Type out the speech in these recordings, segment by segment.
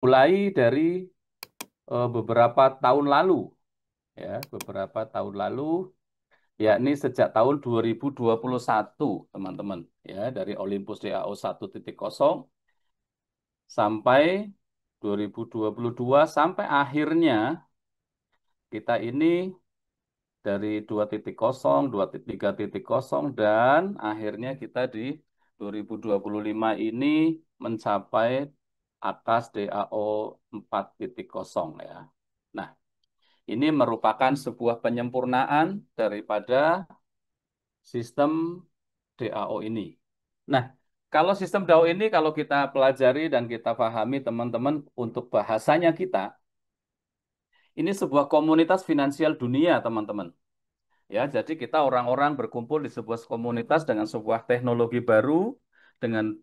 Mulai dari beberapa tahun lalu, ya, beberapa tahun lalu, yakni sejak tahun 2021, teman-teman, ya, dari Olympus DAO 1.0 sampai 2022 sampai akhirnya kita ini dari 2.0, 2.3.0 dan akhirnya kita di 2025 ini mencapai atas DAO 4.0 ya. Nah, ini merupakan sebuah penyempurnaan daripada sistem DAO ini. Nah, kalau sistem DAO ini kalau kita pelajari dan kita pahami teman-teman untuk bahasanya kita, ini sebuah komunitas finansial dunia, teman-teman. Ya, jadi kita orang-orang berkumpul di sebuah komunitas dengan sebuah teknologi baru, dengan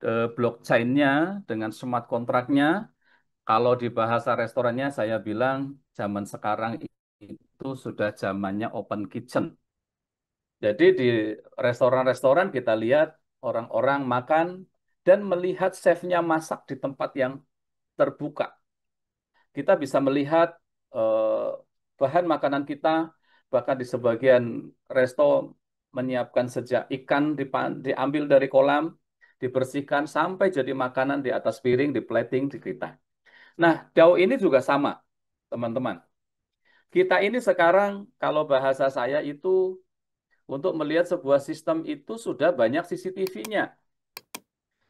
blockchain-nya, dengan smart kontraknya. Kalau di bahasa restorannya saya bilang zaman sekarang itu sudah zamannya open kitchen. Jadi di restoran-restoran kita lihat orang-orang makan dan melihat chefnya masak di tempat yang terbuka. Kita bisa melihat bahan makanan kita, bahkan di sebagian resto menyiapkan sejak ikan diambil dari kolam, dibersihkan sampai jadi makanan di atas piring, di plating di kita. Nah, DAO ini juga sama, teman-teman. Kita ini sekarang, kalau bahasa saya itu, untuk melihat sebuah sistem itu sudah banyak CCTV-nya,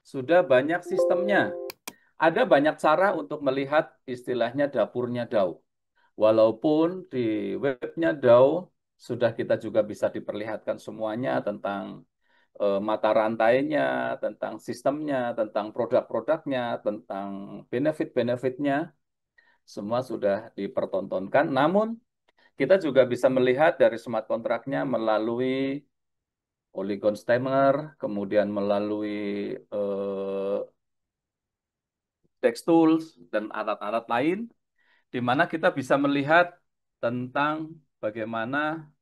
sudah banyak sistemnya. Ada banyak cara untuk melihat istilahnya dapurnya DAO. Walaupun di webnya DAO sudah kita juga bisa diperlihatkan semuanya tentang mata rantainya, tentang sistemnya, tentang produk-produknya, tentang benefit-benefitnya, semua sudah dipertontonkan. Namun kita juga bisa melihat dari smart kontraknya melalui Polygon Steamer, kemudian melalui eh, Dex Tools dan alat-alat lain, di mana kita bisa melihat tentang bagaimana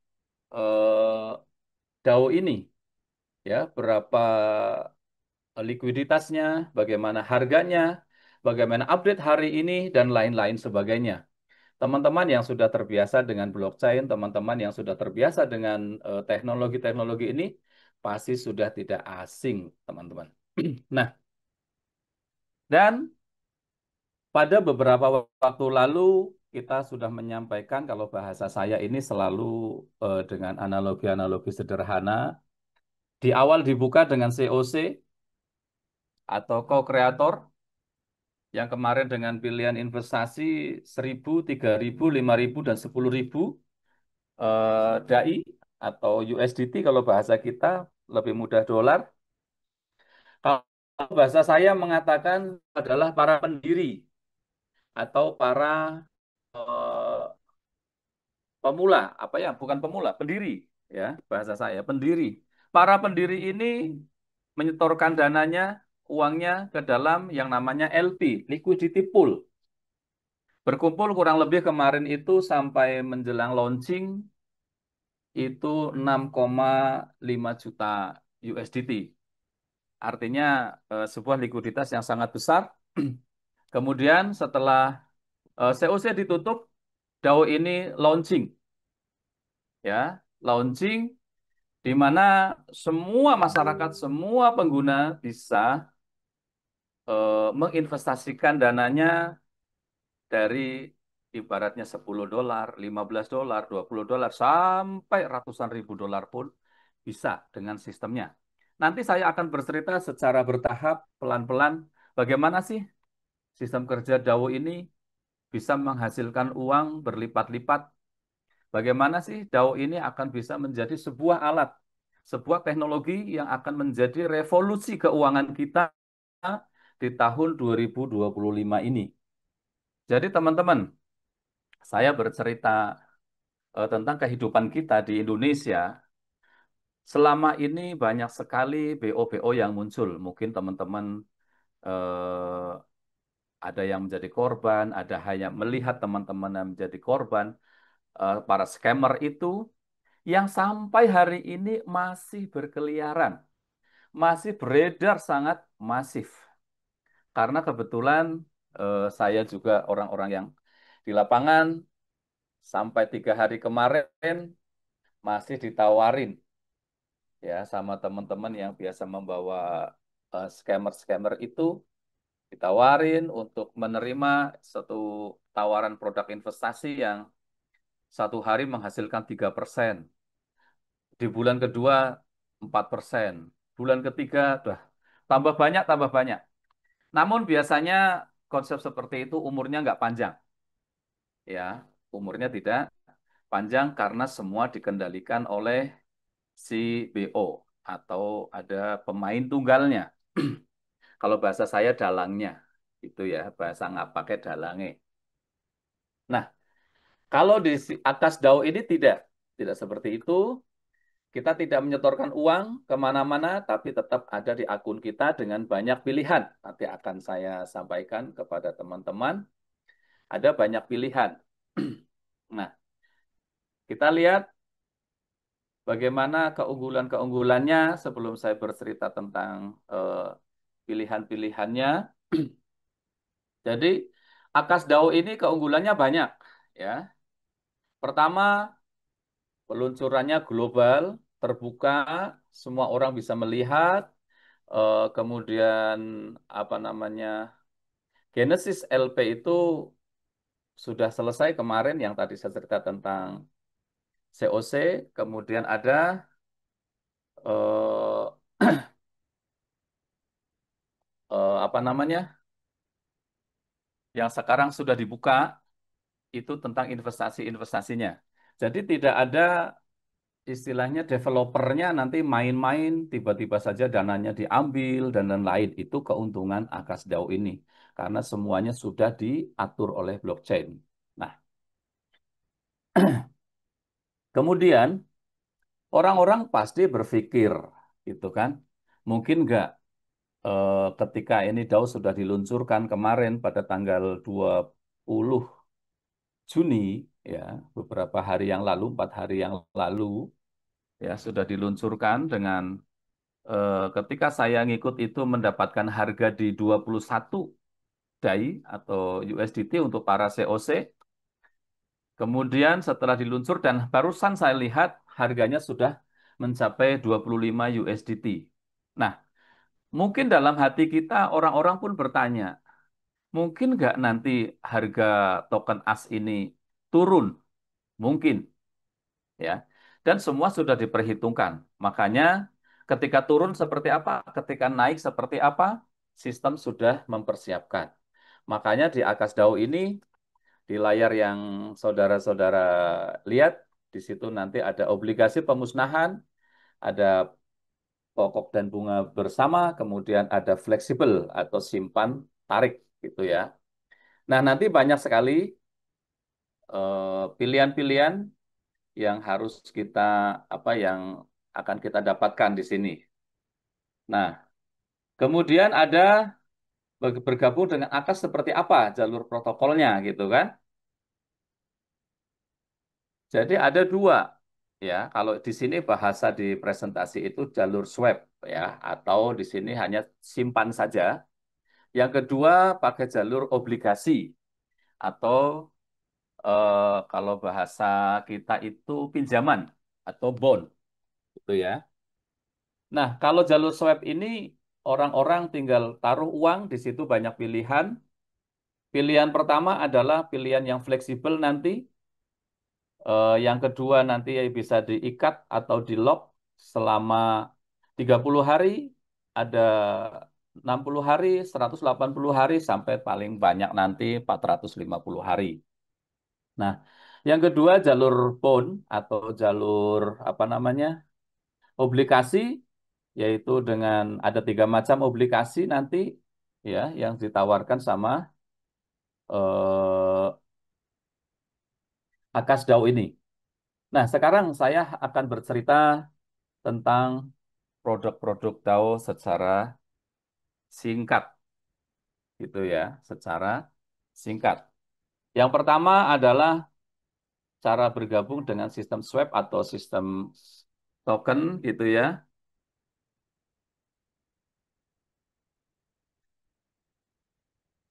eh, DAO ini, ya, berapa likuiditasnya, bagaimana harganya, bagaimana update hari ini, dan lain-lain sebagainya. Teman-teman yang sudah terbiasa dengan blockchain, teman-teman yang sudah terbiasa dengan teknologi-teknologi ini, pasti sudah tidak asing, teman-teman. Nah, dan pada beberapa waktu lalu, kita sudah menyampaikan kalau bahasa saya ini selalu dengan analogi-analogi sederhana. Di awal dibuka dengan COC atau co-creator, yang kemarin dengan pilihan investasi 1.000, 3.000, 5.000, dan 10.000 DAI atau USDT kalau bahasa kita lebih mudah dolar. Kalau bahasa saya mengatakan adalah para pendiri atau para eh, pemula, apa ya? Bukan pemula, pendiri, ya bahasa saya pendiri. Para pendiri ini menyetorkan dananya, uangnya ke dalam yang namanya LP, liquidity pool. Berkumpul kurang lebih kemarin itu sampai menjelang launching itu 6,5 juta USDT. Artinya sebuah likuiditas yang sangat besar. Kemudian setelah COC ditutup, DAO ini launching, ya, launching di mana semua masyarakat, semua pengguna bisa menginvestasikan dananya dari ibaratnya $10, $15, $20, sampai ratusan ribu dolar pun bisa dengan sistemnya. Nanti saya akan bercerita secara bertahap, pelan-pelan, bagaimana sih sistem kerja DAO ini bisa menghasilkan uang berlipat-lipat. Bagaimana sih DAO ini akan bisa menjadi sebuah alat, sebuah teknologi yang akan menjadi revolusi keuangan kita di tahun 2025 ini. Jadi teman-teman, saya bercerita tentang kehidupan kita di Indonesia. Selama ini banyak sekali BO-BO yang muncul. Mungkin teman-teman eh, ada yang menjadi korban, ada hanya melihat teman-teman yang menjadi korban, para scammer itu yang sampai hari ini masih berkeliaran, masih beredar sangat masif. Karena kebetulan saya juga orang-orang yang di lapangan sampai 3 hari kemarin masih ditawarin ya sama teman-teman yang biasa membawa scammer-scammer itu ditawarin untuk menerima satu tawaran produk investasi yang 1 hari menghasilkan 3%. Di bulan kedua 4%. Bulan ketiga udah tambah banyak, tambah banyak. Namun biasanya konsep seperti itu umurnya nggak panjang. Ya, umurnya tidak panjang karena semua dikendalikan oleh si BO atau ada pemain tunggalnya. Kalau bahasa saya dalangnya, itu ya bahasa nggak pakai dalangnya. Nah, kalau di atas DAO ini tidak seperti itu. Kita tidak menyetorkan uang kemana-mana, tapi tetap ada di akun kita dengan banyak pilihan. Nanti akan saya sampaikan kepada teman-teman. Ada banyak pilihan. Nah, kita lihat bagaimana keunggulan-keunggulannya sebelum saya bercerita tentang pilihan-pilihannya. Jadi, Akas DAO ini keunggulannya banyak. Ya, pertama, peluncurannya global, terbuka, semua orang bisa melihat. Kemudian apa namanya Genesis LP itu sudah selesai kemarin yang tadi saya cerita tentang COC, kemudian ada eh, apa namanya yang sekarang sudah dibuka itu tentang investasi-investasinya. Jadi tidak ada istilahnya developernya nanti main-main tiba-tiba saja dananya diambil dan lain-lain. Itu keuntungan Akas DAO ini karena semuanya sudah diatur oleh blockchain. Nah, kemudian orang-orang pasti berpikir, gitu kan, mungkin nggak ketika ini DAO sudah diluncurkan kemarin pada tanggal 20 Juni, ya, beberapa hari yang lalu, 4 hari yang lalu, ya, sudah diluncurkan dengan ketika saya ngikut itu mendapatkan harga di 21 DAI atau USDT untuk para COC. Kemudian setelah diluncur dan barusan saya lihat harganya sudah mencapai 25 USDT. Nah, mungkin dalam hati kita orang-orang pun bertanya, mungkin nggak nanti harga token AS ini turun? Mungkin, ya. Dan semua sudah diperhitungkan. Makanya ketika turun seperti apa, ketika naik seperti apa, sistem sudah mempersiapkan. Makanya di Akas DAO ini, di layar yang saudara-saudara lihat, di situ nanti ada obligasi pemusnahan, ada pokok dan bunga bersama, kemudian ada fleksibel atau simpan tarik gitu ya. Nah, nanti banyak sekali pilihan-pilihan yang harus kita apa yang akan kita dapatkan di sini. Nah, kemudian ada bergabung dengan Akas seperti apa jalur protokolnya gitu kan. Jadi ada dua ya. Kalau di sini bahasa di presentasi itu jalur swap ya atau di sini hanya simpan saja. Yang kedua pakai jalur obligasi atau kalau bahasa kita itu pinjaman atau bond gitu ya. Nah, kalau jalur swab ini orang-orang tinggal taruh uang di situ banyak pilihan. Pilihan pertama adalah pilihan yang fleksibel nanti. Yang kedua nanti bisa diikat atau di lock selama 30 hari, ada 60 hari, 180 hari, sampai paling banyak nanti 450 hari. Nah, yang kedua jalur bond atau jalur apa namanya obligasi, yaitu dengan ada 3 macam obligasi nanti ya yang ditawarkan sama eh, Akas DAO ini. Nah, sekarang saya akan bercerita tentang produk-produk DAO secara singkat, gitu ya, secara singkat. Yang pertama adalah cara bergabung dengan sistem swap atau sistem token, gitu ya.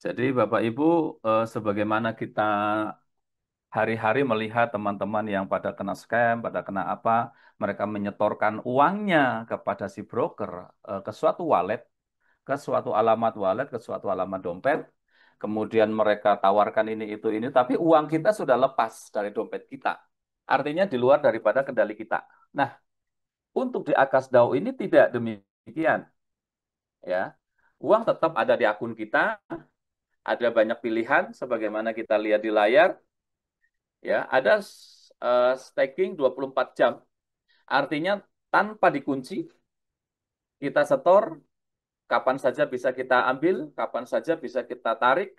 Jadi Bapak Ibu, sebagaimana kita hari-hari melihat teman-teman yang pada kena scam, pada kena apa, mereka menyetorkan uangnya kepada si broker ke suatu wallet, ke suatu alamat wallet, ke suatu alamat dompet, kemudian mereka tawarkan ini itu ini, tapi uang kita sudah lepas dari dompet kita. Artinya di luar daripada kendali kita. Nah, untuk di Akas DAO ini tidak demikian, ya. Uang tetap ada di akun kita, ada banyak pilihan sebagaimana kita lihat di layar, ya. Ada staking 24 jam. Artinya tanpa dikunci, kita setor, kapan saja bisa kita ambil, kapan saja bisa kita tarik,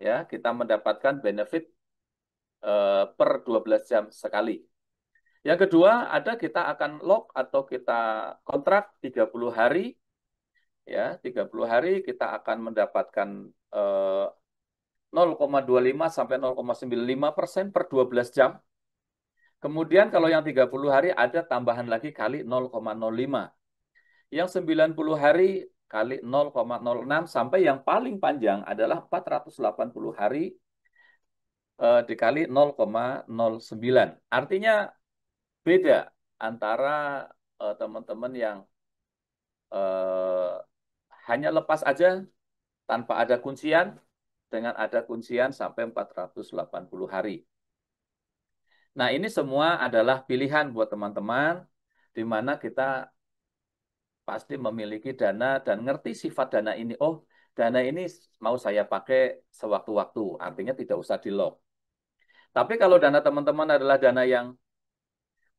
ya. Kita mendapatkan benefit per 12 jam sekali. Yang kedua, ada kita akan lock atau kita kontrak 30 hari, ya. 30 hari kita akan mendapatkan 0,25 sampai 0,95% per 12 jam. Kemudian kalau yang 30 hari ada tambahan lagi kali 0,05. Yang 90 hari kali 0,06 sampai yang paling panjang adalah 480 hari dikali 0,09. Artinya beda antara teman-teman yang eh, hanya lepas aja tanpa ada kuncian dengan ada kuncian sampai 480 hari. Nah, ini semua adalah pilihan buat teman-teman di mana kita pasti memiliki dana dan ngerti sifat dana ini. Oh, dana ini mau saya pakai sewaktu-waktu, artinya tidak usah di-lock. Tapi kalau dana teman-teman adalah dana yang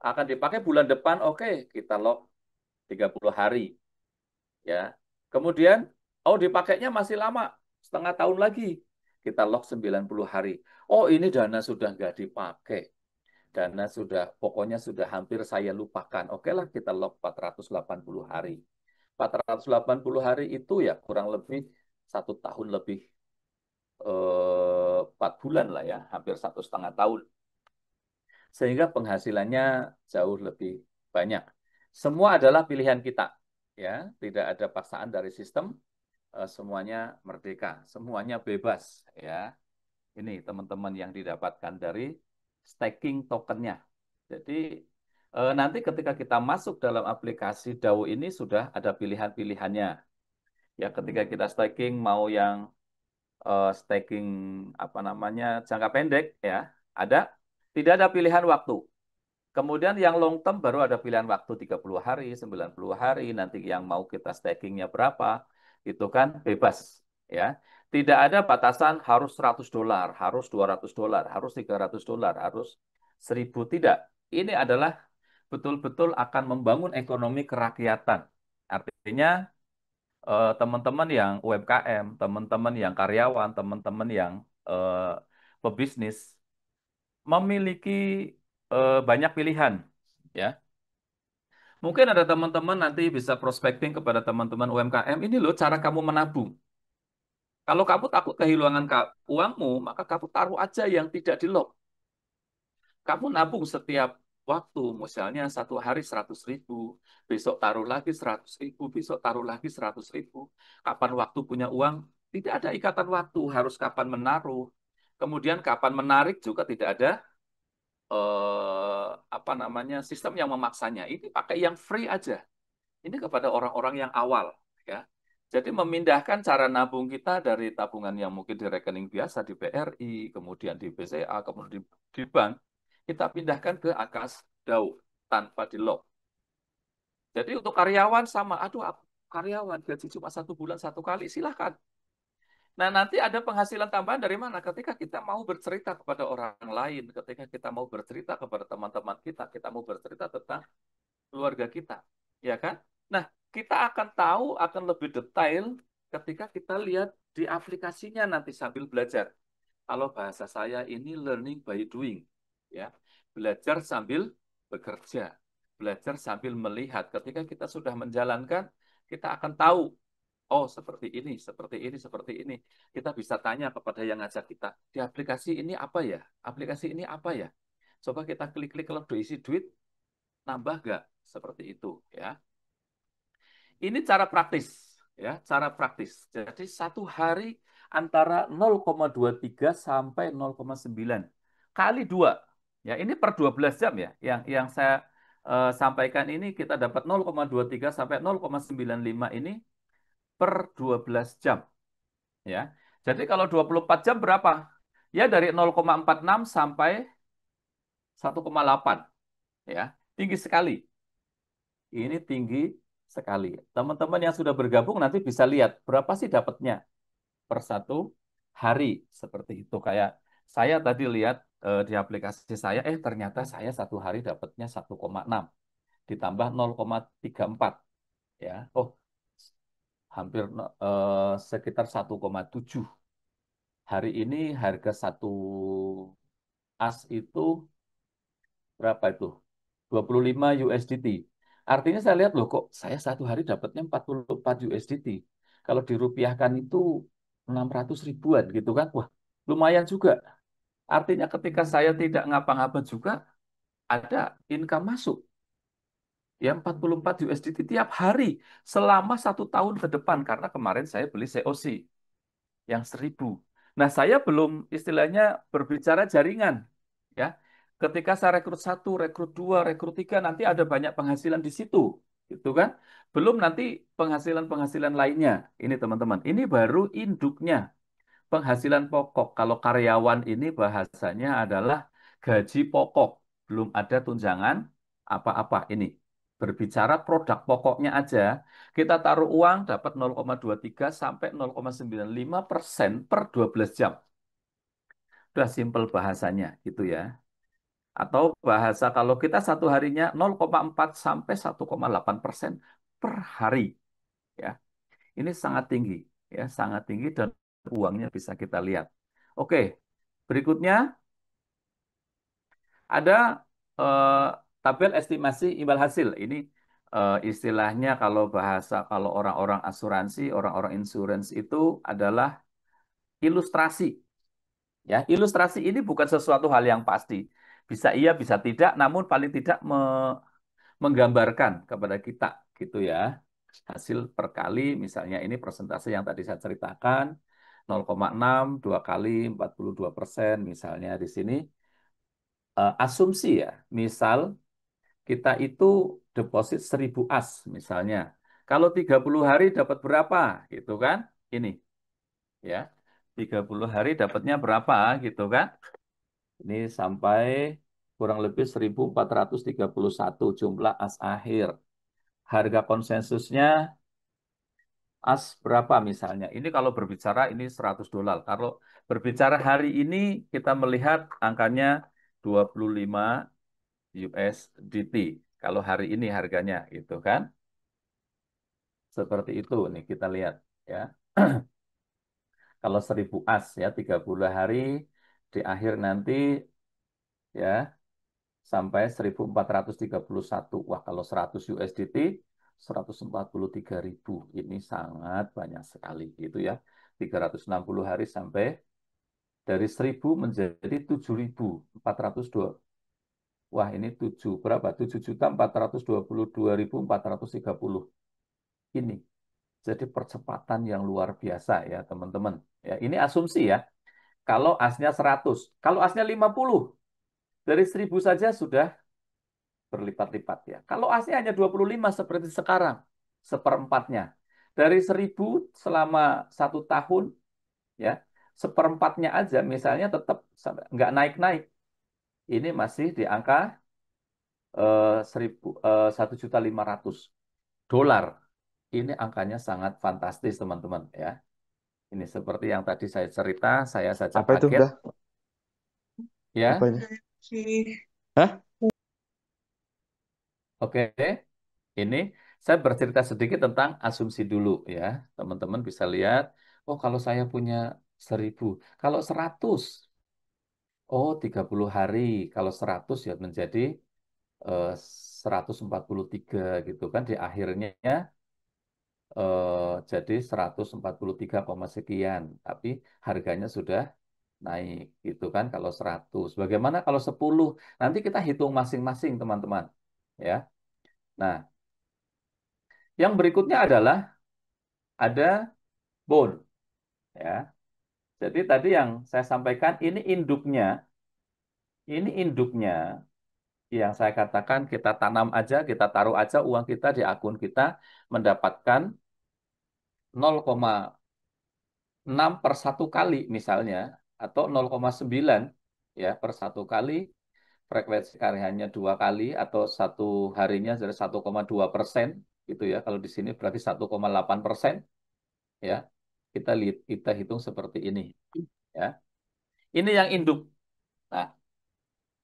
akan dipakai bulan depan, oke, kita lock 30 hari. Ya. Kemudian, oh dipakainya masih lama, setengah tahun lagi. Kita lock 90 hari. Oh, ini dana sudah nggak dipakai. Dana sudah, pokoknya sudah hampir saya lupakan. Oke lah, kita lock 480 hari. 480 hari itu ya kurang lebih 1 tahun lebih 4 bulan lah ya, hampir 1,5 tahun. Sehingga penghasilannya jauh lebih banyak. Semua adalah pilihan kita, ya, tidak ada paksaan dari sistem, semuanya merdeka, semuanya bebas, ya. Ini teman-teman yang didapatkan dari staking tokennya. Jadi nanti ketika kita masuk dalam aplikasi DAO ini sudah ada pilihan-pilihannya. Ya, ketika kita staking mau yang staking apa namanya jangka pendek ya, ada tidak ada pilihan waktu. Kemudian yang long term baru ada pilihan waktu 30 hari, 90 hari, nanti yang mau kita stakingnya berapa, itu kan bebas ya. Tidak ada batasan harus $100, harus $200, harus $300, harus 1.000, tidak. Ini adalah betul-betul akan membangun ekonomi kerakyatan. Artinya teman-teman yang UMKM, teman-teman yang karyawan, teman-teman yang pebisnis memiliki banyak pilihan, ya. Mungkin ada teman-teman nanti bisa prospecting kepada teman-teman UMKM, ini loh cara kamu menabung. Kalau kamu takut kehilangan uangmu, maka kamu taruh aja yang tidak di lock. Kamu nabung setiap waktu, misalnya 1 hari 100.000, besok taruh lagi 100.000, besok taruh lagi 100.000. Kapan waktu punya uang, tidak ada ikatan waktu, harus kapan menaruh. Kemudian kapan menarik juga tidak ada apa namanya sistem yang memaksanya. Ini pakai yang free aja. Ini kepada orang-orang yang awal, ya. Jadi memindahkan cara nabung kita dari tabungan yang mungkin di rekening biasa di BRI, kemudian di BCA, kemudian di bank, kita pindahkan ke Akas DAO tanpa di lock. Jadi untuk karyawan sama, aduh aku karyawan gaji cuma 1 bulan 1 kali, silahkan. Nah, nanti ada penghasilan tambahan dari mana? Ketika kita mau bercerita kepada orang lain, ketika kita mau bercerita kepada teman-teman kita mau bercerita tentang keluarga kita, ya kan? Nah, kita akan tahu, akan lebih detail ketika kita lihat di aplikasinya nanti sambil belajar. Kalau bahasa saya ini learning by doing, ya. Belajar sambil bekerja, belajar sambil melihat. Ketika kita sudah menjalankan, kita akan tahu, oh seperti ini, seperti ini, seperti ini. Kita bisa tanya kepada yang ngajak kita, di aplikasi ini apa ya? Aplikasi ini apa ya? Coba kita klik-klik kalau isi duit, nambah nggak? Seperti itu, ya. Ini cara praktis, ya, cara praktis. Jadi 1 hari antara 0,23 sampai 0,9 kali 2. Ya, ini per 12 jam ya. Yang saya sampaikan ini kita dapat 0,23 sampai 0,95 ini per 12 jam ya. Jadi kalau 24 jam berapa? Ya dari 0,46 sampai 1,8 ya. Tinggi sekali. Ini tinggi sekali. Teman-teman yang sudah bergabung nanti bisa lihat berapa sih dapatnya per satu hari seperti itu. Kayak saya tadi lihat di aplikasi saya, ternyata saya satu hari dapatnya 1,6 ditambah 0,34 ya. Oh, hampir sekitar 1,7. Hari ini harga satu as itu berapa itu? 25 USDT. Artinya saya lihat loh kok saya satu hari dapatnya 44 USDT. Kalau dirupiahkan itu 600 ribuan gitu kan. Wah, lumayan juga. Artinya ketika saya tidak ngapa-ngapa juga ada income masuk. Ya 44 USDT tiap hari selama 1 tahun ke depan. Karena kemarin saya beli COC yang 1.000. Nah, saya belum istilahnya berbicara jaringan. Ya, ketika saya rekrut satu, rekrut dua, rekrut tiga, nanti ada banyak penghasilan di situ, gitu kan? Belum nanti penghasilan-penghasilan lainnya. Ini teman-teman, ini baru induknya. Penghasilan pokok. Kalau karyawan ini bahasanya adalah gaji pokok. Belum ada tunjangan apa-apa ini. Berbicara produk pokoknya aja, kita taruh uang dapat 0,23 sampai 0,95% per 12 jam. Udah simpel bahasanya gitu ya. Atau bahasa kalau kita satu harinya 0,4 sampai 1,8% per hari. Ya, ini sangat tinggi, ya, sangat tinggi dan uangnya bisa kita lihat. Oke, berikutnya ada eh, tabel estimasi imbal hasil. Ini istilahnya kalau orang-orang asuransi, orang-orang insurance itu adalah ilustrasi. Ya, ilustrasi ini bukan sesuatu hal yang pasti. Bisa iya, bisa tidak, namun paling tidak menggambarkan kepada kita gitu ya. Hasil per kali misalnya ini persentase yang tadi saya ceritakan 0,6 2 kali 42% misalnya di sini. Asumsi ya. Misal kita itu deposit 1.000 as misalnya. Kalau 30 hari dapat berapa gitu kan? Ini ya. 30 hari dapatnya berapa gitu kan? Ini sampai kurang lebih 1.431 jumlah as akhir. Harga konsensusnya as berapa misalnya? Ini kalau berbicara ini $100. Kalau berbicara hari ini kita melihat angkanya 25 USDT. Kalau hari ini harganya itu kan. Seperti itu nih kita lihat ya. Kalau 1.000 as ya 30 hari di akhir nanti ya sampai 1.431. Wah, kalau 100 USDT 143.000. Ini sangat banyak sekali gitu ya. 360 hari sampai dari 1.000 menjadi 7.402. Wah, ini 7 berapa? 7.422.430. Ini jadi percepatan yang luar biasa ya, teman-teman. Ya, ini asumsi ya. Kalau asnya 100, kalau asnya 50, dari 1.000 saja sudah berlipat-lipat ya. Kalau asnya hanya 25 seperti sekarang, seperempatnya. Dari 1.000 selama 1 tahun, ya, seperempatnya aja misalnya tetap nggak naik-naik. Ini masih di angka 1.500.000 dolar. Ini angkanya sangat fantastis, teman-teman. Ya, ini seperti yang tadi saya cerita, saya saja Apa itu, kaget. Mbak? Apa Ya, itu? Hah? oke. Ini saya bercerita sedikit tentang asumsi dulu ya. Teman-teman bisa lihat, oh kalau saya punya 1.000, kalau 100, oh 30 hari, kalau 100 ya menjadi eh, 143 gitu kan di akhirnya jadi 143, sekian. Tapi harganya sudah naik gitu kan kalau 100. Bagaimana kalau 10? Nanti kita hitung masing-masing teman-teman ya. Nah, yang berikutnya adalah ada bond ya. Jadi tadi yang saya sampaikan ini induknya yang saya katakan kita tanam aja, kita taruh aja uang kita di akun kita mendapatkan 0,6 per satu kali misalnya atau 0,9 ya per satu kali frekuensi karyanya dua kali atau satu harinya dari 1,2% gitu ya. Kalau di sini berarti 1,8% ya. Kita hitung seperti ini ya. Ini yang induk. Nah,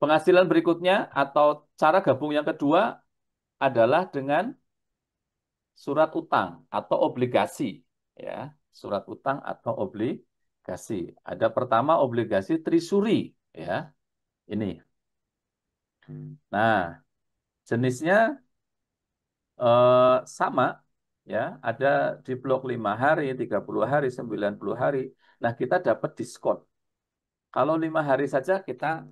penghasilan berikutnya atau cara gabung yang kedua adalah dengan surat utang atau obligasi ya. Surat utang atau obligasi. Ada pertama obligasi trisuri ya. Ini. Nah, jenisnya sama ya, ada di blok 5 hari, 30 hari, 90 hari. Nah, kita dapat diskon. Kalau 5 hari saja kita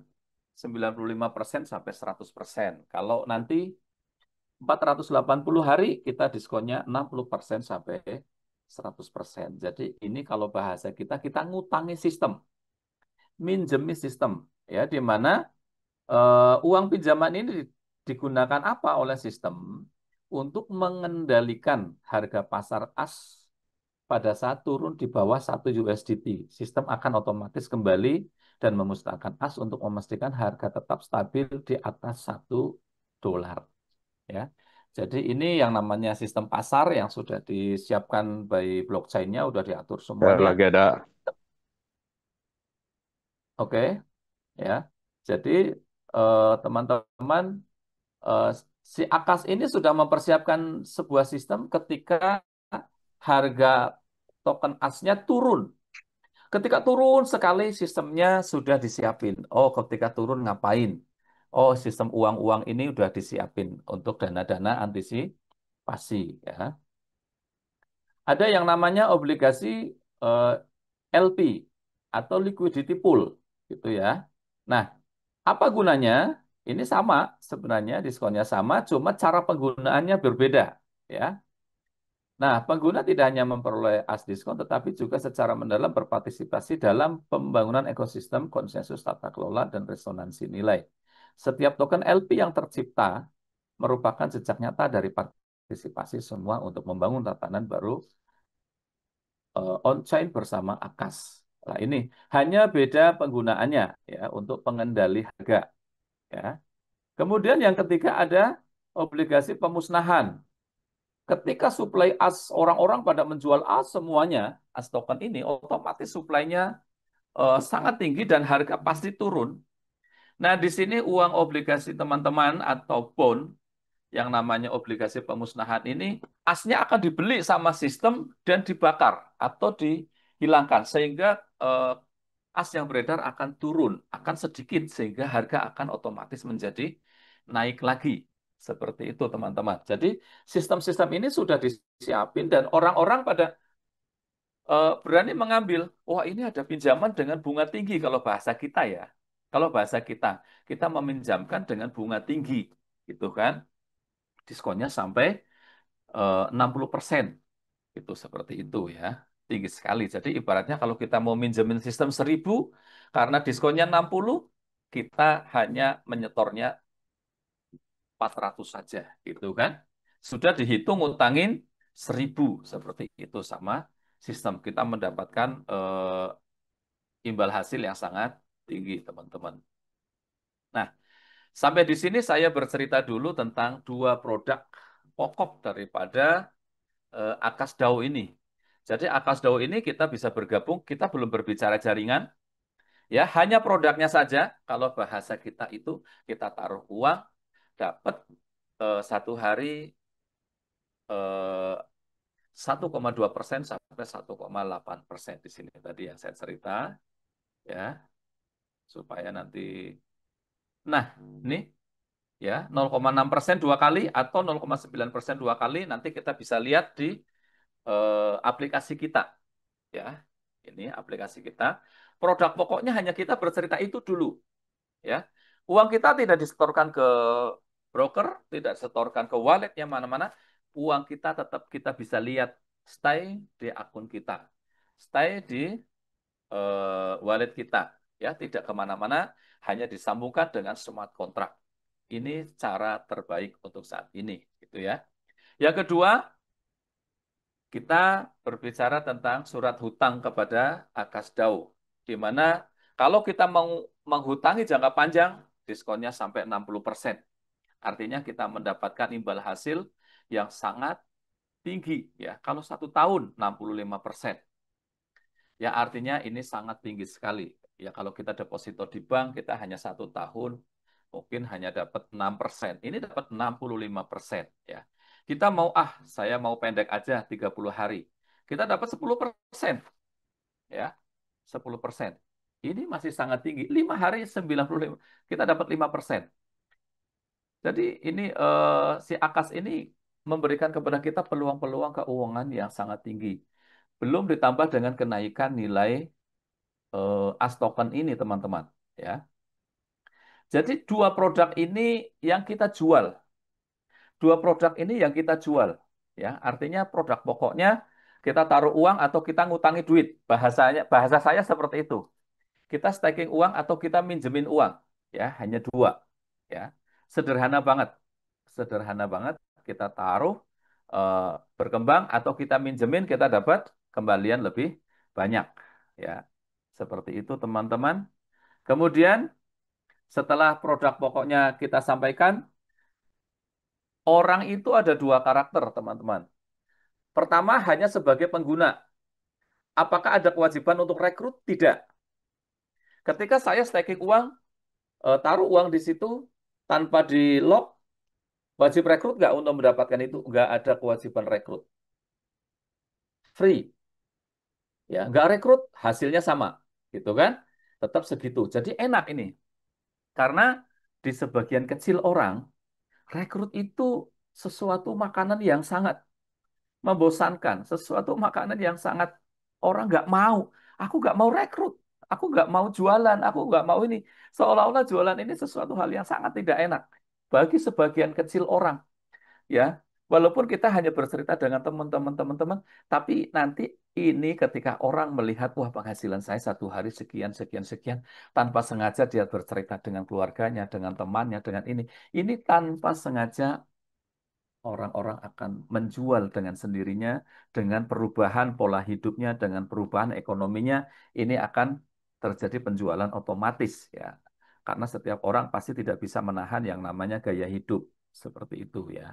95% sampai 100%. Kalau nanti 480 hari kita diskonnya 60% sampai 100%. Jadi ini kalau bahasa kita ngutangi sistem, minjemi sistem ya, di mana uang pinjaman ini digunakan apa oleh sistem untuk mengendalikan harga pasar as pada saat turun di bawah 1 USDT. Sistem akan otomatis kembali dan memusnahkan as untuk memastikan harga tetap stabil di atas $1 ya. Jadi ini yang namanya sistem pasar yang sudah disiapkan by blockchain-nya, udah diatur Ya, semuanya. lagi ada. Oke, ya. Jadi teman-teman, eh, si Akas ini sudah mempersiapkan sebuah sistem ketika harga token asnya turun. Ketika turun sekali sistemnya sudah disiapin. Oh, ketika turun ngapain? Oh, sistem uang-uang ini sudah disiapin untuk dana-dana antisipasi ya. Ada yang namanya obligasi eh, LP atau liquidity pool gitu ya. Nah, apa gunanya? Ini sama sebenarnya diskonnya sama, cuma cara penggunaannya berbeda ya. Nah, pengguna tidak hanya memperoleh as diskon, tetapi juga secara mendalam berpartisipasi dalam pembangunan ekosistem konsensus tata kelola dan resonansi nilai. Setiap token LP yang tercipta merupakan jejak nyata dari partisipasi semua untuk membangun tatanan baru on-chain bersama Akas. Nah, ini hanya beda penggunaannya ya untuk pengendali harga ya. Kemudian yang ketiga ada obligasi pemusnahan. Ketika suplai as orang-orang pada menjual as semuanya, as token ini otomatis suplainya sangat tinggi dan harga pasti turun. Nah, di sini uang obligasi teman-teman atau bond yang namanya obligasi pemusnahan ini asnya akan dibeli sama sistem dan dibakar atau dihilangkan sehingga as yang beredar akan turun, akan sedikit sehingga harga akan otomatis menjadi naik lagi. Seperti itu teman-teman. Jadi sistem-sistem ini sudah disiapin dan orang-orang pada berani mengambil. Wah, ini ada pinjaman dengan bunga tinggi kalau bahasa kita ya. Kalau bahasa kita meminjamkan dengan bunga tinggi, gitu kan? Diskonnya sampai 60%. Itu seperti itu ya. Tinggi sekali. Jadi ibaratnya kalau kita mau minjemin sistem 1.000, karena diskonnya 60, kita hanya menyetornya 400 saja. Gitu kan. Sudah dihitung ngutangin 1.000. Seperti itu sama sistem. Kita mendapatkan imbal hasil yang sangat tinggi, teman-teman. Nah, sampai di sini saya bercerita dulu tentang dua produk pokok daripada Akas DAO ini. Jadi Akas DAO ini kita bisa bergabung, kita belum berbicara jaringan, ya hanya produknya saja. Kalau bahasa kita itu kita taruh uang, dapat satu hari eh, 1,2% sampai 1,8% di sini tadi yang saya cerita, ya supaya nanti. Nah, ini ya 0,6% dua kali atau 0,9% dua kali nanti kita bisa lihat di aplikasi kita. Ya, ini aplikasi kita. Produk pokoknya hanya kita bercerita itu dulu, ya. Uang kita tidak disetorkan ke broker, tidak disetorkan ke wallet yang mana-mana. Uang kita tetap kita bisa lihat stay di akun kita, stay di wallet kita. Ya, tidak kemana-mana, hanya disambungkan dengan smart contract. Ini cara terbaik untuk saat ini, gitu ya. Yang kedua, kita berbicara tentang surat hutang kepada Akasdau, di mana kalau kita mau menghutangi jangka panjang, diskonnya sampai 60%. Artinya kita mendapatkan imbal hasil yang sangat tinggi. Ya, kalau 1 tahun 65%. Ya, artinya ini sangat tinggi sekali. Ya, kalau kita deposito di bank, kita hanya 1 tahun, mungkin hanya dapat 6%. Ini dapat 65%. Ya. Kita mau, saya mau pendek aja 30 hari. Kita dapat 10%. Ya, 10%. Ini masih sangat tinggi. 5 hari 95, kita dapat 5%. Jadi ini si Akas ini memberikan kepada kita peluang-peluang keuangan yang sangat tinggi. Belum ditambah dengan kenaikan nilai as token ini, teman-teman. Ya. Jadi dua produk ini yang kita jual. Dua produk ini yang kita jual. Ya, artinya produk pokoknya kita taruh uang atau kita ngutangi duit. Bahasa saya seperti itu. Kita staking uang atau kita minjemin uang. Ya, hanya dua. Ya, sederhana banget. Sederhana banget. Kita taruh eh, berkembang atau kita minjemin kita dapat kembalian lebih banyak. Ya, seperti itu teman-teman. Kemudian setelah produk pokoknya kita sampaikan, orang itu ada dua karakter, teman-teman. Pertama, hanya sebagai pengguna. Apakah ada kewajiban untuk rekrut? Tidak. Ketika saya staking uang, taruh uang di situ, tanpa di lock, wajib rekrut nggak untuk mendapatkan itu? Nggak ada kewajiban rekrut. Free. Ya, nggak rekrut, hasilnya sama. Gitu kan? Tetap segitu. Jadi enak ini. Karena di sebagian kecil orang, rekrut itu sesuatu makanan yang sangat membosankan, sesuatu makanan yang sangat orang nggak mau. Aku nggak mau rekrut, aku nggak mau jualan, aku nggak mau ini. Seolah-olah jualan ini sesuatu hal yang sangat tidak enak bagi sebagian kecil orang, ya. Walaupun kita hanya bercerita dengan teman-teman, tapi nanti ini ketika orang melihat, wah penghasilan saya 1 hari sekian, sekian, sekian, tanpa sengaja dia bercerita dengan keluarganya, dengan temannya, dengan ini tanpa sengaja orang-orang akan menjual dengan sendirinya, dengan perubahan pola hidupnya, dengan perubahan ekonominya, ini akan terjadi penjualan otomatis ya. Karena setiap orang pasti tidak bisa menahan yang namanya gaya hidup seperti itu ya.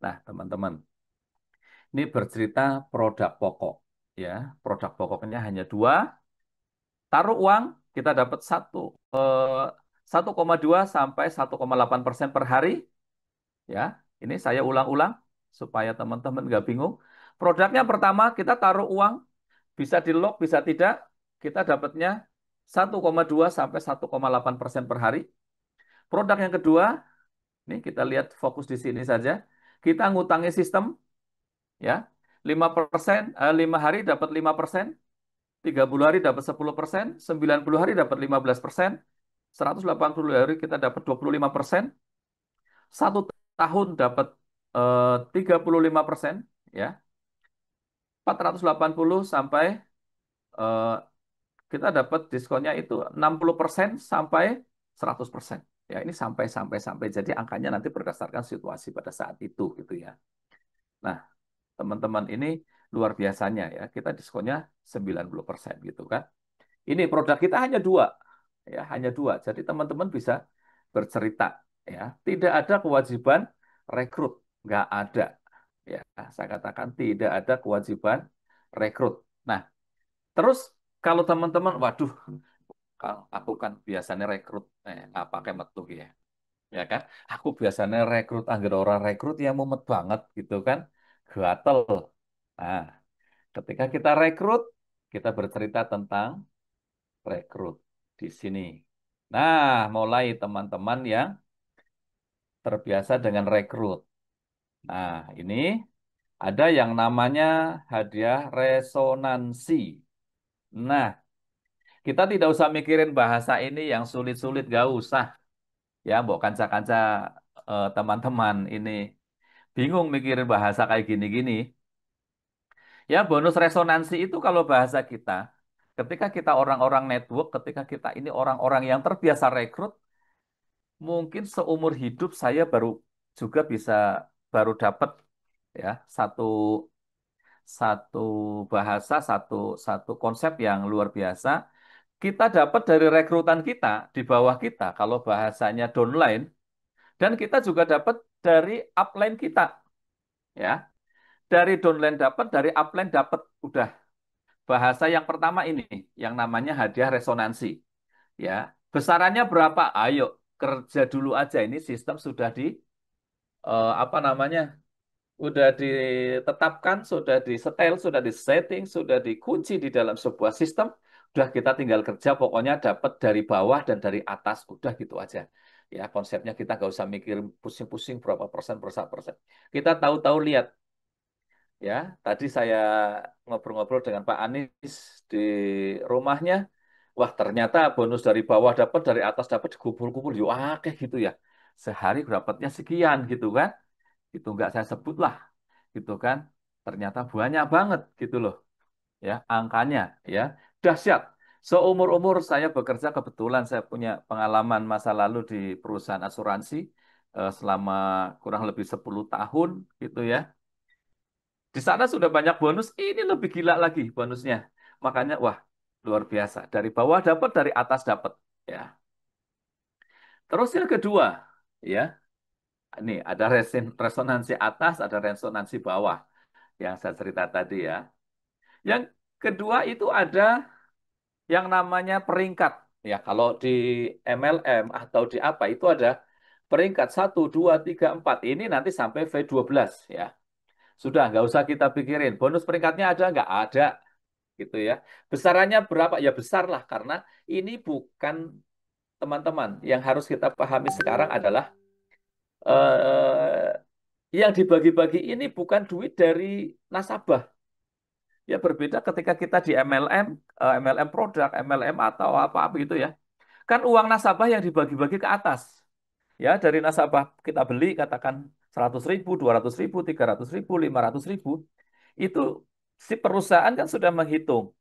Nah, teman-teman, ini bercerita produk pokok ya. Produk pokoknya hanya dua. Taruh uang, kita dapat 1,2 sampai 1,8% per hari. Ya, ini saya ulang-ulang supaya teman-teman nggak bingung. Produknya pertama kita taruh uang, bisa di lock, bisa tidak. Kita dapatnya 1,2 sampai 1,8% per hari. Produk yang kedua, ini kita lihat fokus di sini saja. Kita ngutangi sistem, ya, 5%, 5 hari dapat 5%, 30 hari dapat 10%, 90 hari dapat 15%, 180 hari kita dapat 25%, 1 tahun dapat 35%, ya, 480 sampai eh, kita dapat diskonnya itu 60% sampai 100%. Ya, ini sampai. Jadi angkanya nanti berdasarkan situasi pada saat itu gitu ya. Nah, teman-teman ini luar biasanya ya. Kita diskonnya 90% gitu kan. Ini produk kita hanya dua. Ya, hanya dua. Jadi teman-teman bisa bercerita ya. Tidak ada kewajiban rekrut, nggak ada. Ya, saya katakan tidak ada kewajiban rekrut. Nah, terus kalau teman-teman, waduh, aku kan biasanya rekrut, nggak pakai metu ya, ya kan? Aku biasanya rekrut, anggar orang rekrut yang mumet banget gitu kan, gatel. Nah, ketika kita rekrut, kita bercerita tentang rekrut di sini. Nah, mulai teman-teman yang terbiasa dengan rekrut. Nah, ini ada yang namanya hadiah resonansi. Nah, kita tidak usah mikirin bahasa ini yang sulit-sulit, gak usah. Ya, mbok kanca-kanca teman-teman ini bingung mikirin bahasa kayak gini-gini. Ya, bonus resonansi itu kalau bahasa kita, Ketika kita orang-orang network, ketika kita ini orang-orang yang terbiasa rekrut, mungkin seumur hidup saya juga bisa baru dapat ya satu satu bahasa, satu konsep yang luar biasa. Kita dapat dari rekrutan kita di bawah kita, kalau bahasanya downline, dan kita juga dapat dari upline kita, ya. Dari downline dapat, dari upline dapat, udah. Bahasa yang pertama ini, yang namanya hadiah resonansi, ya. Besarannya berapa? Ayo kerja dulu aja. Ini sistem sudah apa namanya? Sudah ditetapkan, sudah disetel, sudah disetting, sudah dikunci di dalam sebuah sistem. Udah kita tinggal kerja, pokoknya dapat dari bawah dan dari atas. Udah gitu aja. Ya, konsepnya kita nggak usah mikir pusing-pusing berapa persen, berapa persen. Kita tahu-tahu lihat. Ya, tadi saya ngobrol-ngobrol dengan Pak Anies di rumahnya. Wah, ternyata bonus dari bawah dapat, dari atas dapat, dikubur-kubur. Ya, wah, kayak gitu ya. Sehari dapatnya sekian gitu kan. Itu nggak saya sebut lah gitu kan. Ternyata banyak banget gitu loh ya angkanya ya. Dahsyat. Seumur-umur saya bekerja kebetulan saya punya pengalaman masa lalu di perusahaan asuransi selama kurang lebih 10 tahun gitu ya. Di sana sudah banyak bonus, ini lebih gila lagi bonusnya. Makanya wah luar biasa. Dari bawah dapat, dari atas dapat ya. Terus yang kedua ya, ini ada resonansi atas, ada resonansi bawah yang saya cerita tadi ya. Yang kedua itu ada yang namanya peringkat. Ya, kalau di MLM atau di apa itu ada peringkat 1, 2, 3, 4. Ini nanti sampai V12 ya. Sudah, nggak usah kita pikirin. Bonus peringkatnya ada nggak? Ada gitu ya. Besarannya berapa? Ya besar lah karena ini bukan teman-teman. Yang harus kita pahami sekarang adalah eh, yang dibagi-bagi ini bukan duit dari nasabah. Ya berbeda ketika kita di MLM, MLM produk, MLM atau apa-apa gitu ya. Kan uang nasabah yang dibagi-bagi ke atas. Ya, dari nasabah kita beli katakan 100.000, 200.000, 300.000, 500.000. Itu si perusahaan kan sudah menghitung.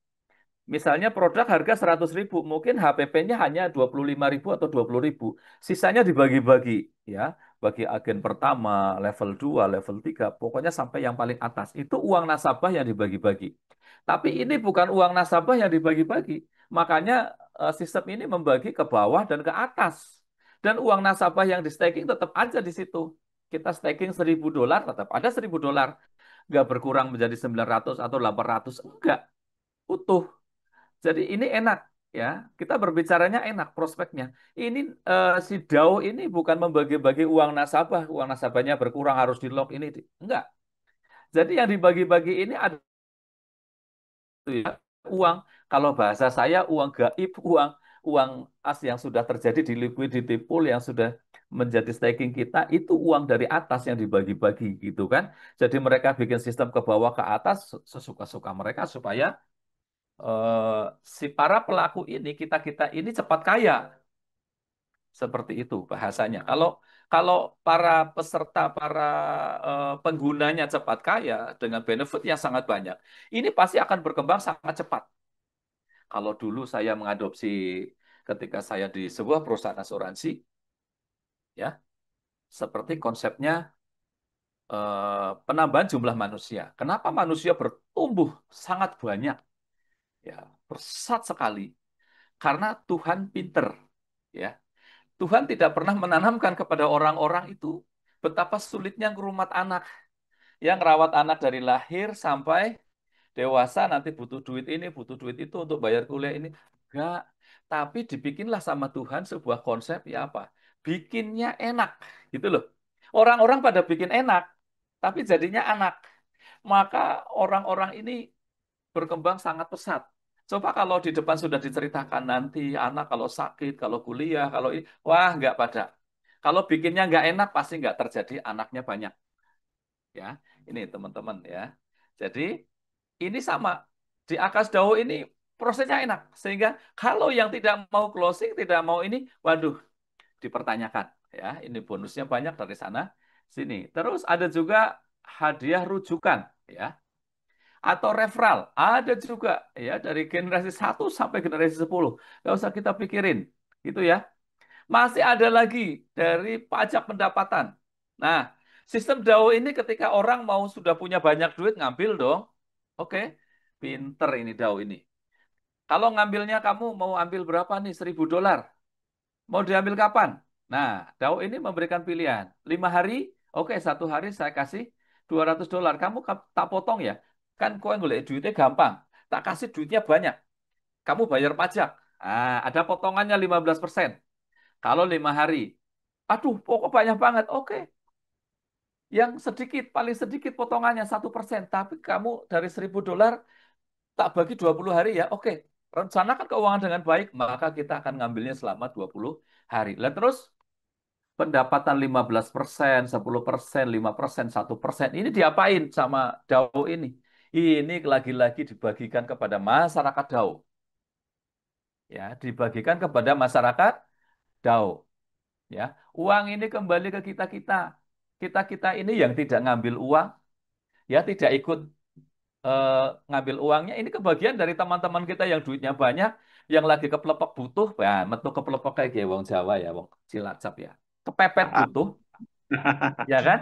Misalnya produk harga 100.000, mungkin HPP-nya hanya 25.000 atau 20.000. Sisanya dibagi-bagi, ya, bagi agen pertama, level 2, level 3, pokoknya sampai yang paling atas. Itu uang nasabah yang dibagi-bagi. Tapi ini bukan uang nasabah yang dibagi-bagi. Makanya sistem ini membagi ke bawah dan ke atas. Dan uang nasabah yang di staking tetap aja di situ. Kita staking $1.000, tetap ada $1.000. Nggak berkurang menjadi 900 atau 800. Enggak, utuh. Jadi ini enak ya. Kita berbicaranya enak prospeknya. Ini si DAO ini bukan membagi-bagi uang nasabah, uang nasabahnya berkurang harus di lock ini. Enggak. Jadi yang dibagi-bagi ini ada ya, uang. Kalau bahasa saya uang gaib, uang uang as yang sudah terjadi di liquidity pool yang sudah menjadi staking kita itu uang dari atas yang dibagi-bagi gitu kan. Jadi mereka bikin sistem ke bawah ke atas sesuka-suka mereka supaya si para pelaku ini kita ini cepat kaya seperti itu bahasanya. Kalau kalau para peserta para penggunanya cepat kaya dengan benefit yang sangat banyak, ini pasti akan berkembang sangat cepat. Kalau dulu saya mengadopsi ketika saya di sebuah perusahaan asuransi, ya seperti konsepnya penambahan jumlah manusia. Kenapa manusia bertumbuh sangat banyak? Ya, bersat sekali. Karena Tuhan pinter. Ya, Tuhan tidak pernah menanamkan kepada orang-orang itu betapa sulitnya ngerumat anak. Yang rawat anak dari lahir sampai dewasa nanti butuh duit ini, butuh duit itu untuk bayar kuliah ini. Enggak. Tapi dibikinlah sama Tuhan sebuah konsep ya apa? Bikinnya enak. Gitu loh. Orang-orang pada bikin enak, tapi jadinya anak. Maka orang-orang ini berkembang sangat pesat. Coba kalau di depan sudah diceritakan nanti anak kalau sakit, kalau kuliah, kalau ini, wah nggak pada. Kalau bikinnya nggak enak pasti nggak terjadi anaknya banyak. Ya, ini teman-teman ya. Jadi ini sama di Akas Dawo ini prosesnya enak sehingga kalau yang tidak mau closing, tidak mau ini, waduh dipertanyakan ya. Ini bonusnya banyak dari sana sini. Terus ada juga hadiah rujukan ya. atau referral. Ada juga ya dari generasi 1 sampai generasi 10. Nggak usah kita pikirin. Gitu ya. Masih ada lagi dari pajak pendapatan. Nah, sistem DAO ini ketika orang mau sudah punya banyak duit ngambil dong. Oke, pinter ini DAO ini. Kalau ngambilnya kamu mau ambil berapa nih? $1.000. Mau diambil kapan? Nah, DAO ini memberikan pilihan. 5 hari, oke 1 hari saya kasih $200. Kamu tak potong ya? Kan kau yang golek duitnya gampang. Tak kasih duitnya banyak. Kamu bayar pajak. Ada potongannya 15%. Kalau 5 hari. Aduh, pokok banyak banget. Oke, yang sedikit, paling sedikit potongannya 1%. Tapi kamu dari $1.000 tak bagi 20 hari ya. Oke, rencanakan keuangan dengan baik, maka kita akan ngambilnya selama 20 hari. Lihat terus, pendapatan 15%, 10%, 5%, 1%. Ini diapain sama DAO ini? Ini lagi-lagi dibagikan kepada masyarakat DAO. Ya, dibagikan kepada masyarakat DAO. Ya, uang ini kembali ke kita-kita. Kita-kita ini yang tidak ngambil uang, ya tidak ikut eh, ngambil uangnya. Ini kebagian dari teman-teman kita yang duitnya banyak, yang lagi keplepek butuh, ya, metu keplepek kayak wong Jawa ya, wong Cilacap ya. Kepepet butuh, ya kan?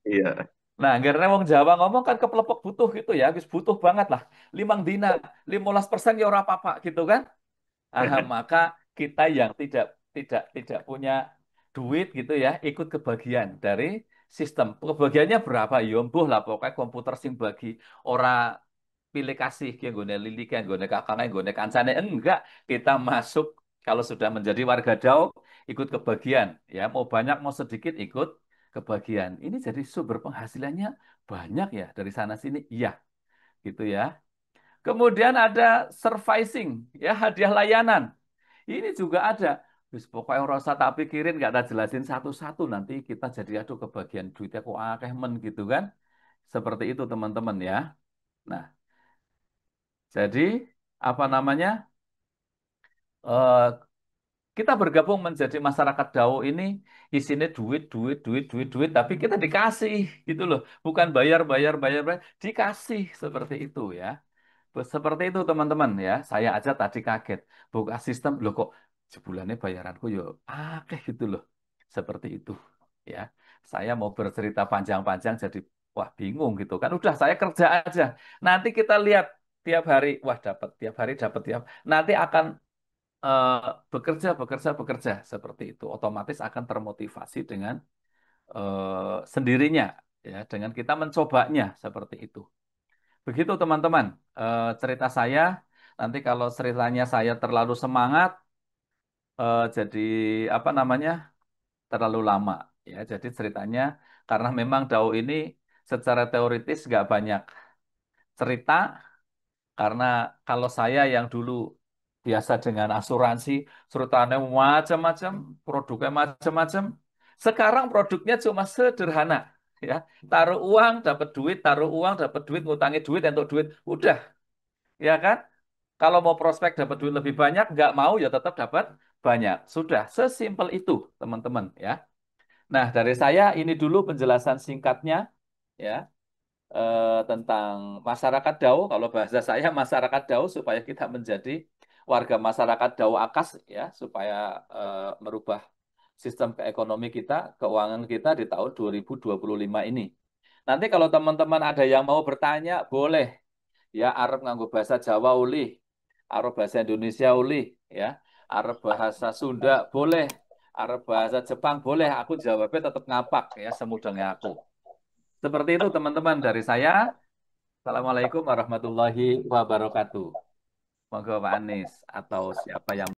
Iya. Nah, karena wong Jawa ngomong kan keplepek butuh gitu ya, habis butuh banget lah. 5 dina, 15% ya ora apa-apa gitu kan? Maka kita yang tidak punya duit gitu ya, ikut kebagian dari sistem. Kebagiannya berapa? Ya mbuh lah pokoknya komputer sing bagi ora pilih kasih yang gue lili yang gue kakak yang gue kancane enggak, kita masuk kalau sudah menjadi warga DAO ikut kebagian ya, mau banyak mau sedikit ikut kebagian. Ini jadi sumber penghasilannya banyak ya dari sana sini. Iya, gitu ya. Kemudian ada servicing, ya hadiah layanan. Ini juga ada. Wis pokoknya ora usah tak pikirin, nggak tak jelasin satu-satu. Nanti kita jadi aduh kebagian duitnya kok akeh men gitu kan. Seperti itu teman-teman ya. Nah, jadi apa namanya? eh, kita bergabung menjadi masyarakat DAO ini isinya duit, duit, duit, duit, duit, tapi kita dikasih gitu loh. Bukan bayar, bayar, bayar, bayar, dikasih seperti itu ya. Seperti itu teman-teman ya. Saya aja tadi kaget. Buka sistem loh kok sebulannya bayaranku yo akeh gitu loh. Seperti itu ya. Saya mau bercerita panjang-panjang jadi wah bingung gitu kan. Udah saya kerja aja. Nanti kita lihat tiap hari wah dapat tiap hari dapat tiap. Nanti akan eh, bekerja bekerja bekerja seperti itu. Otomatis akan termotivasi dengan sendirinya ya dengan kita mencobanya seperti itu. Begitu teman-teman, cerita saya. Nanti kalau ceritanya saya terlalu semangat, jadi apa namanya, terlalu lama. Ya, jadi ceritanya karena memang DAO ini secara teoritis nggak banyak cerita, karena kalau saya yang dulu biasa dengan asuransi, ceritanya macam-macam, produknya macam-macam. Sekarang produknya cuma sederhana. Ya, taruh uang, dapat duit, taruh uang, dapat duit, ngutangi duit, untuk duit, udah, ya kan? Kalau mau prospek dapat duit lebih banyak, nggak mau ya tetap dapat banyak. Sudah, sesimpel itu, teman-teman ya. Nah, dari saya ini dulu penjelasan singkatnya ya, tentang masyarakat DAO. Kalau bahasa saya masyarakat DAO supaya kita menjadi warga masyarakat DAO AKAS ya, supaya merubah sistem ekonomi kita, keuangan kita di tahun 2025 ini. Nanti kalau teman-teman ada yang mau bertanya, boleh. Ya, Arab nganggo bahasa Jawa ulih, Arab bahasa Indonesia ulih, ya, Arab bahasa Sunda boleh, Arab bahasa Jepang boleh. Aku jawabnya tetap ngapak ya, semudahnya aku. Seperti itu teman-teman dari saya. Assalamualaikum warahmatullahi wabarakatuh. Monggo Pak Anies atau siapa yang